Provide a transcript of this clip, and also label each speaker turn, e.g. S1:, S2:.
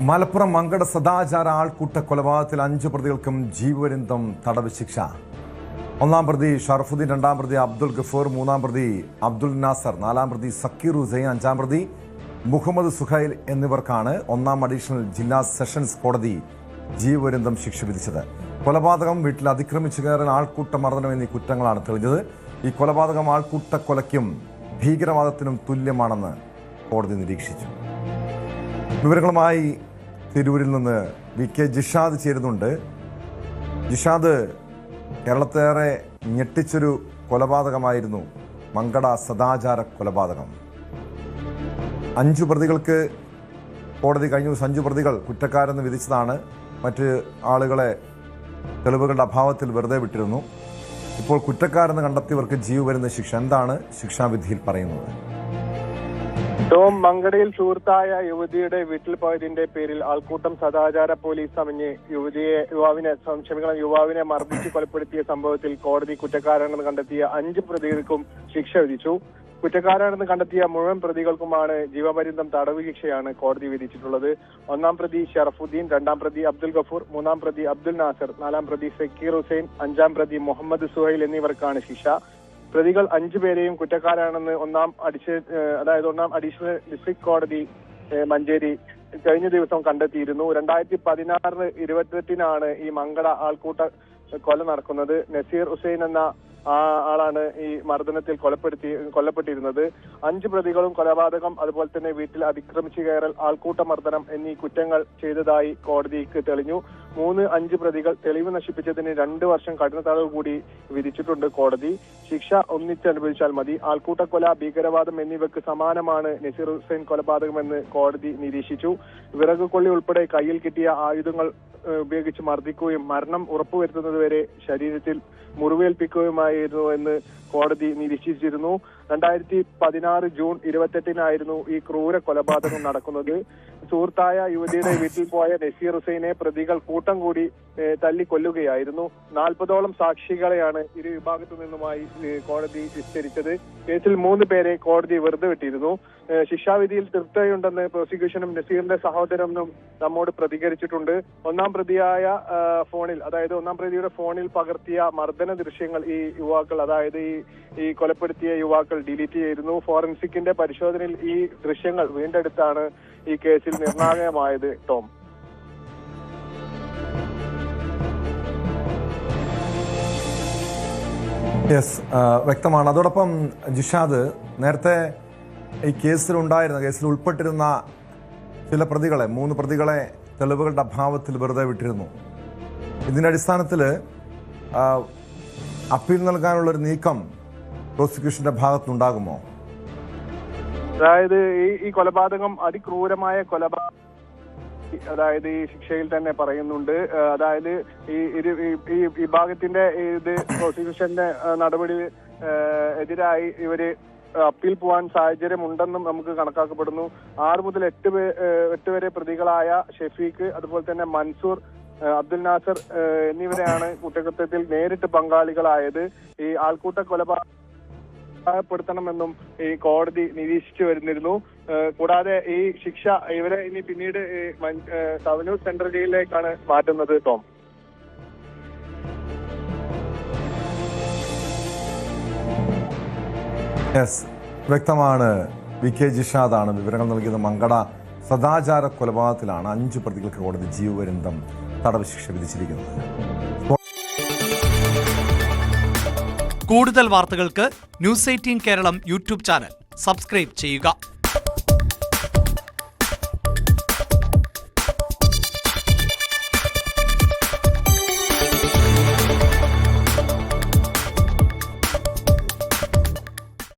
S1: മലപ്പുറം മങ്കട സദാചാര ആൾക്കൂട്ട കൊലപാതകത്തിൽ 5 പ്രതികൾക്കും ജീവപര്യന്തം തടവ് ശിക്ഷ. 1-ാം പ്രതി ഷറഫുദ്ദീൻ, 2-ാം പ്രതി അബ്ദുൽ ഗഫൂർ, 3-ാം പ്രതി അബ്ദുൽ നാസർ, 4-ാം പ്രതി സക്കീർ ഹുസൈൻ, 5-ാം പ്രതി മുഹമ്മദ് സുഹൈൽ എന്നിവർക്കാണ് 1-ാം അഡീഷണൽ ജില്ലാ സെഷൻസ് കോടതി ജീവപര്യന്തം ശിക്ഷ വിധിച്ചത്. കൊലപാതകം, വീട്ടിൽ അതിക്രമിച്ചു കയറൽ, ആൾക്കൂട്ട മർദ്ദനം എന്നീ കുറ്റങ്ങളാണ് തെളിഞ്ഞത്. ഈ കൊലപാതകം ആൾക്കൂട്ട കൊലയ്ക്കും ഭീകരവാദത്തിനും തുല്യമാണെന്ന് കോടതി നിരീക്ഷിച്ചു. വിവരങ്ങളുമായി തിരൂരിൽ നിന്ന് VK ജിഷാദ് ചേരുന്നുണ്ട്. ജിഷാദ്, കേരളത്തേറെ ഞെട്ടിച്ചൊരു കൊലപാതകമായിരുന്നു മങ്കട സദാചാര കൊലപാതകം. 5 പ്രതികൾക്ക് കോടതി കഴിഞ്ഞ ദിവസം 5 പ്രതികൾ കുറ്റക്കാരെന്ന് വിധിച്ചതാണ്. മറ്റ് ആളുകളെ തെളിവുകളുടെ അഭാവത്തിൽ വെറുതെ വിട്ടിരുന്നു. ഇപ്പോൾ കുറ്റക്കാരെന്ന് കണ്ടെത്തിയവർക്ക് ജീവപര്യന്തം ശിക്ഷ. എന്താണ് ശിക്ഷാവിധിയിൽ പറയുന്നത്?
S2: ടോം, മങ്കടയിൽ സുഹൃത്തായ യുവതിയുടെ വീട്ടിൽ പോയതിന്റെ പേരിൽ ആൾക്കൂട്ടം സദാചാര പോലീസ് സമഞ്ഞ് യുവാവിനെ മർദ്ദിച്ച് കൊലപ്പെടുത്തിയ സംഭവത്തിൽ കോടതി കുറ്റക്കാരാണെന്ന് കണ്ടെത്തിയ 5 പ്രതികൾക്കും ശിക്ഷ വിധിച്ചു. കുറ്റക്കാരാണെന്ന് കണ്ടെത്തിയ മുഴുവൻ പ്രതികൾക്കുമാണ് ജീവപര്യന്തം തടവ് ശിക്ഷയാണ് കോടതി വിധിച്ചിട്ടുള്ളത്. 1-ാം പ്രതി ഷറഫുദ്ദീൻ, 2-ാം പ്രതി അബ്ദുൽ ഗഫൂർ, 3-ാം പ്രതി അബ്ദുൽ നാസർ, 4-ാം പ്രതി സക്കീർ ഹുസൈൻ, 5-ാം പ്രതി മുഹമ്മദ് സുഹൈൽ എന്നിവർക്കാണ് ശിക്ഷ. പ്രതികൾ 5 പേരെയും കുറ്റക്കാരാണെന്ന് 1-ാം അഡീഷണൽ ഡിസ്ട്രിക്ട് കോടതി മഞ്ചേരി കഴിഞ്ഞ ദിവസം കണ്ടെത്തിയിരുന്നു. 2016 28-നാണ് ഈ മങ്കട ആൾക്കൂട്ട കൊല നടക്കുന്നത്. നസീർ ഹുസൈൻ എന്ന ആളാണ് ഈ മർദ്ദനത്തിൽ കൊല്ലപ്പെട്ടിരുന്നത്. 5 പ്രതികളും കൊലപാതകം, അതുപോലെ തന്നെ വീട്ടിൽ അതിക്രമിച്ചു കയറൽ, ആൾക്കൂട്ട മർദ്ദനം എന്നീ കുറ്റങ്ങൾ ചെയ്തതായി കോടതിക്ക് തെളിഞ്ഞു. 5 പ്രതികൾ തെളിവ് നശിപ്പിച്ചതിന് 2 വർഷം കഠിന തടവ് കൂടി വിധിച്ചിട്ടുണ്ട് കോടതി. ശിക്ഷ ഒന്നിച്ചനുഭവിച്ചാൽ മതി. ആൾക്കൂട്ട കൊല, ഭീകരവാദം എന്നിവയ്ക്ക് സമാനമാണ് നസീർ ഹുസൈൻ കൊലപാതകമെന്ന് കോടതി നിരീക്ഷിച്ചു. വിറക് കൊള്ളി ഉൾപ്പെടെ കയ്യിൽ കിട്ടിയ ആയുധങ്ങൾ ഉപയോഗിച്ച് മർദ്ദിക്കുകയും മരണം ഉറപ്പുവരുത്തുന്നതുവരെ ശരീരത്തിൽ മുറിവേൽപ്പിക്കുകയുമായിരുന്നു എന്ന് കോടതി നിരീക്ഷിച്ചിരുന്നു. 2016 ജൂൺ 28-നായിരുന്നു ഈ ക്രൂര കൊലപാതകം നടക്കുന്നത്. സുഹൃത്തായ യുവതിയുടെ വീട്ടിൽ പോയ നസീർ ഹുസൈനെ പ്രതികൾ കൂട്ടം കൂടി തല്ലിക്കൊല്ലുകയായിരുന്നു. 40ഓളം സാക്ഷികളെയാണ് ഇരു വിഭാഗത്തു നിന്നുമായി കോടതി വിസ്തരിച്ചത്. കേസിൽ 3 പേരെ കോടതി വെറുതെ വിട്ടിരുന്നു. ശിക്ഷാവിധിയിൽ തൃപ്തിയുണ്ടെന്ന് പ്രോസിക്യൂഷനും നസീറിന്റെ സഹോദരനും നമ്മോട് പ്രതികരിച്ചിട്ടുണ്ട്. 1-ാം പ്രതിയായ ഫോണിൽ, അതായത് 1-ാം പ്രതിയുടെ ഫോണിൽ പകർത്തിയ മർദ്ദന ദൃശ്യങ്ങൾ ഈ യുവാക്കൾ, അതായത് ഈ കൊലപ്പെടുത്തിയ യുവാക്കൾ ഡിലീറ്റ് ചെയ്തിരുന്നു. ഫോറൻസിക്കിന്റെ പരിശോധനയിൽ ഈ ദൃശ്യങ്ങൾ വീണ്ടെടുത്താണ് ഈ കേസിൽ നിർണായകമായത്. ടോം,
S1: വ്യക്തമാണ്. അതോടൊപ്പം ജിഷാദ്, നേരത്തെ ഈ കേസിൽ ഉൾപ്പെട്ടിരുന്ന ചില പ്രതികളെ, 3 പ്രതികളെ തെളിവുകളുടെ അഭാവത്തിൽ വെറുതെ വിട്ടിരുന്നു. ഇതിന്റെ അടിസ്ഥാനത്തിൽ അപ്പീൽ നൽകാനുള്ളൊരു നീക്കം പ്രോസിക്യൂഷന്റെ ഭാഗത്തുനിന്നുണ്ടാകുമോ?
S2: അതായത് ഈ കൊലപാതകം അതിക്രൂരമായ കൊലപാതകം, അതായത് ഈ ശിക്ഷയിൽ തന്നെ പറയുന്നുണ്ട്. അതായത് ഈ വിഭാഗത്തിന്റെ പ്രോസിക്യൂഷന്റെ നടപടി എതിരായി ഇവര് അപ്പീൽ പോകാൻ സാഹചര്യമുണ്ടെന്നും നമുക്ക് കണക്കാക്കപ്പെടുന്നു. 6 മുതൽ 8 വരെ പ്രതികളായ ഷെഫീഖ്, അതുപോലെ തന്നെ മൻസൂർ, അബ്ദുൽ നാസർ എന്നിവരെയാണ് കുറ്റകൃത്യത്തിൽ നേരിട്ട് പങ്കാളികളായത്. ഈ ആൾക്കൂട്ട കൊലപാതകപ്പെടുത്തണമെന്നും ഈ കോടതി നിരീക്ഷിച്ചു വരുന്നിരുന്നു. കൂടാതെ ഈ ശിക്ഷ ഇവരെ ഇനി പിന്നീട് തവനൂർ സെൻട്രൽ ജയിലിലേക്കാണ് മാറ്റുന്നത്. ടോം,
S1: വ്യക്തമാണ്. VK ജിഷാദാണ് വിവരങ്ങൾ നൽകിയത്. മങ്കട സദാചാര കൊലപാതകത്തിലാണ് 5 പ്രതികൾക്ക് കോടതി ജീവപര്യന്തം തടവ് ശിക്ഷ വിധിച്ചിരിക്കുന്നത്.
S3: കൂടുതൽ വാർത്തകൾക്ക് News 18 Keralam YouTube channel subscribe ചെയ്യുക.